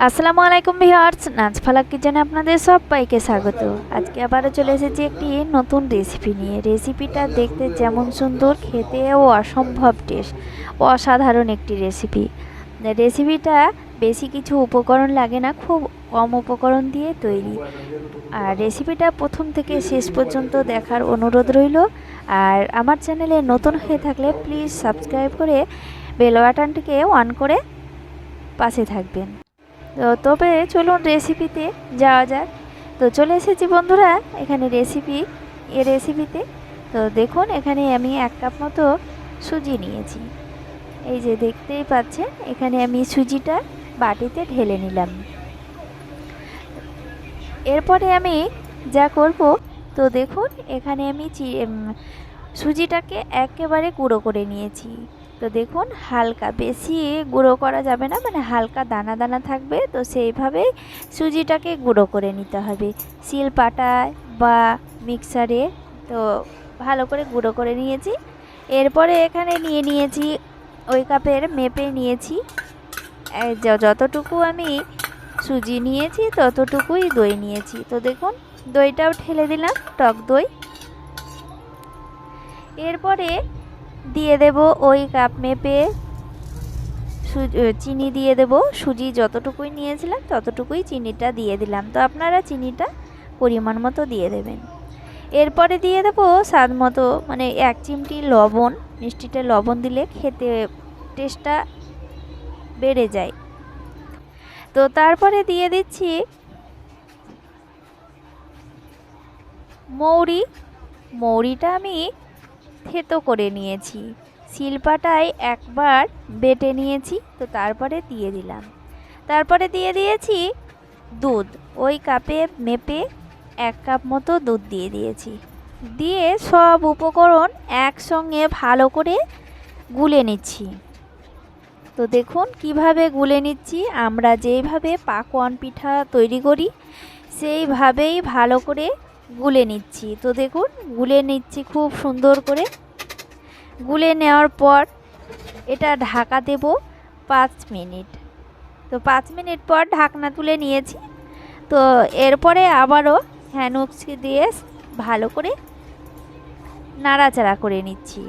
আসসালামু আলাইকুম ভিউয়ার্স, নাজফালাক কিচেনে আপনাদের সবাইকে স্বাগত। আজকে আবারও চলে এসেছি একটি নতুন রেসিপি নিয়ে। রেসিপিটা দেখতে যেমন সুন্দর, খেতেও অসম্ভব টেস্ট, অসাধারণ একটি রেসিপি। রেসিপিটা বেশি কিছু উপকরণ লাগে না, খুব কম উপকরণ দিয়ে তৈরি। আর রেসিপিটা প্রথম থেকে শেষ পর্যন্ত দেখার অনুরোধ রইল। আর আমার চ্যানেলে নতুন হয়ে থাকলে প্লিজ সাবস্ক্রাইব করে বেল বাটনটিকে অন করে পাশে থাকবেন। তবে চলুন রেসিপিতে যাওয়া যাক। তো চলে এসেছি বন্ধুরা এখানে রেসিপিতে। তো দেখুন, এখানে আমি 1 কাপ মতো সুজি নিয়েছি। এই যে দেখতেই পাচ্ছেন, এখানে আমি সুজিটা বাটিতে ঢেলে নিলাম। এরপরে আমি যা করব, তো দেখুন এখানে আমি সুজিটাকে একেবারে গুঁড়ো করে নিয়েছি। তো দেখুন, হালকা, বেশি গুঁড়ো করা যাবে না, মানে হালকা দানা দানা থাকবে। তো সেইভাবেই সুজিটাকে গুঁড়ো করে নিতে হবে, শিলপাটায় বা মিক্সারে। তো ভালো করে গুঁড়ো করে নিয়েছি। এরপরে এখানে নিয়ে নিয়েছি, ওই কাপের মেপে নিয়েছি, যতটুকু আমি সুজি নিয়েছি ততটুকুই দই নিয়েছি। তো দেখুন, দইটাও ঢেলে দিলাম, টক দই। এরপরে দিয়ে দেব ওই কাপ মেপে চিনি দিয়ে দেব। সুজি যতটুকুই নিয়েছিলাম ততটুকুই চিনিটা দিয়ে দিলাম। তো আপনারা চিনিটা পরিমাণ মতো দিয়ে দেবেন। এরপরে দিয়ে দেব স্বাদ মতো, মানে 1 চিমটি লবণ। মিষ্টিতে লবণ দিলে খেতে টেস্টটা বেড়ে যায়। তো তারপরে দিয়ে দিচ্ছি মৌরিটা আমি থেতো করে নিয়েছি, শিলপাটায় একবার বেটে নিয়েছি। তো তারপরে দিয়ে দিলাম। তারপরে দিয়ে দিয়েছি দুধ, ওই কাপে মেপে 1 কাপ মতো দুধ দিয়ে দিয়েছি। দিয়ে সব উপকরণ একসঙ্গে ভালো করে গুলে নিচ্ছি। তো দেখুন কিভাবে গুলে নিচ্ছি, আমরা যেইভাবে পাকোয়ান পিঠা তৈরি করি সেইভাবেই ভালো করে গুলে নিচ্ছি। তো দেখুন, গুলে নিচ্ছি খুব সুন্দর করে। গুলে নেওয়ার পর এটা ঢাকা দেব 5 মিনিট। তো 5 মিনিট পর ঢাকনা তুলে নিয়েছি। তো এরপরে আবারও হ্যান্ড উইক্স দিয়ে ভালো করে নাড়াচাড়া করে নিচ্ছি।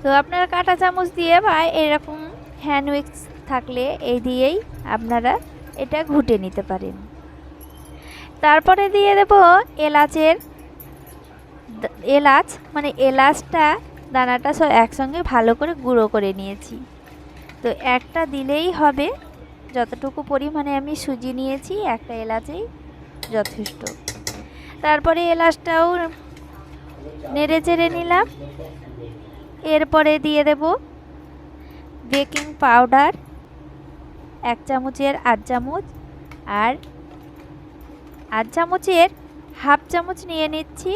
তো আপনারা কাঁটা চামচ দিয়ে বা এরকম হ্যান্ড উইক্স থাকলে এই দিয়েই আপনারা এটা ঘুটে নিতে পারেন। তারপরে দিয়ে দেব মানে এলাচটা, দানাটা সব একসঙ্গে ভালো করে গুঁড়ো করে নিয়েছি। তো একটা দিলেই হবে, যতটুকু পরিমাণে আমি সুজি নিয়েছি একটা এলাচেই যথেষ্ট। তারপরে এলাচটাও নেড়ে চেড়ে নিলাম। এরপরে দিয়ে দেব বেকিং পাউডার 1 চামচের 8 চামচ, আর 8 চামচের হাফ চামচ নিয়ে নিচ্ছি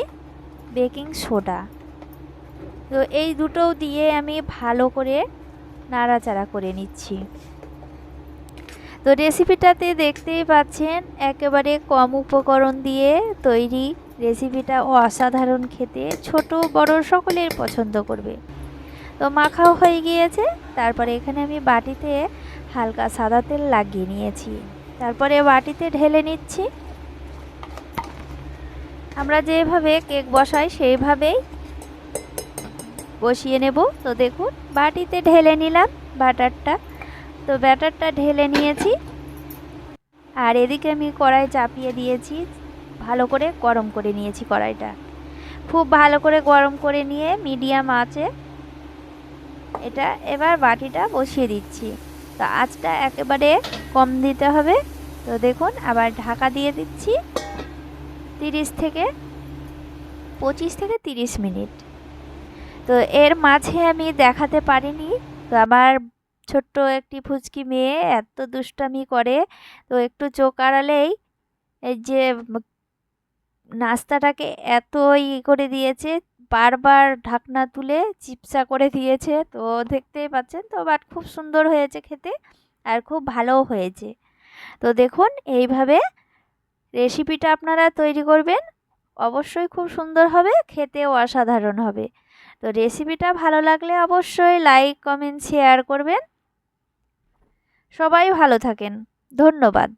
বেকিং সোডা। তো এই দুটোও দিয়ে আমি ভালো করে নাড়াচাড়া করে নিচ্ছি। তো রেসিপিটাতে দেখতেই পাচ্ছেন একেবারে কম উপকরণ দিয়ে তৈরি রেসিপিটা অসাধারণ খেতে, ছোট বড় সকলের পছন্দ করবে। তো মাখাও হয়ে গিয়েছে। তারপরে এখানে আমি বাটিতে হালকা সাদা তেল লাগিয়ে নিয়েছি। তারপরে বাটিতে ঢেলে নিচ্ছি। আমরা যেভাবে কেক বসাই সেইভাবেই বসিয়ে নেব। তো দেখুন, বাটিতে ঢেলে নিলাম ব্যাটারটা। তো ব্যাটারটা ঢেলে নিয়েছি। আর এদিকে আমি কড়াই চাপিয়ে দিয়েছি, ভালো করে গরম করে নিয়েছি কড়াইটা। খুব ভালো করে গরম করে নিয়ে মিডিয়াম আঁচে এটা এবার বাটিটা বসিয়ে দিচ্ছি। তো আঁচটা একেবারে কম দিতে হবে। তো দেখুন, আবার ঢাকা দিয়ে দিচ্ছি 25 থেকে 30 মিনিট। তো এর মাঝে আমি দেখাতে পারিনি, তো আমার ছোট্ট একটি ফুচকি মেয়ে এত দুষ্টামি করে। তো একটু চোখ আড়ালেই এই যে নাস্তাটাকে এত করে দিয়েছে, বারবার ঢাকনা তুলে চিপসা করে দিয়েছে। তো দেখতেই পাচ্ছেন তো, বাট খুব সুন্দর হয়েছে খেতে, আর খুব ভালোও হয়েছে। তো দেখুন, এইভাবে রেসিপিটা আপনারা তৈরি করবেন, অবশ্যই খুব সুন্দর হবে, খেতেও অসাধারণ হবে। তো রেসিপিটা ভালো লাগলে অবশ্যই লাইক কমেন্ট শেয়ার করবেন। সবাই ভালো থাকেন। ধন্যবাদ।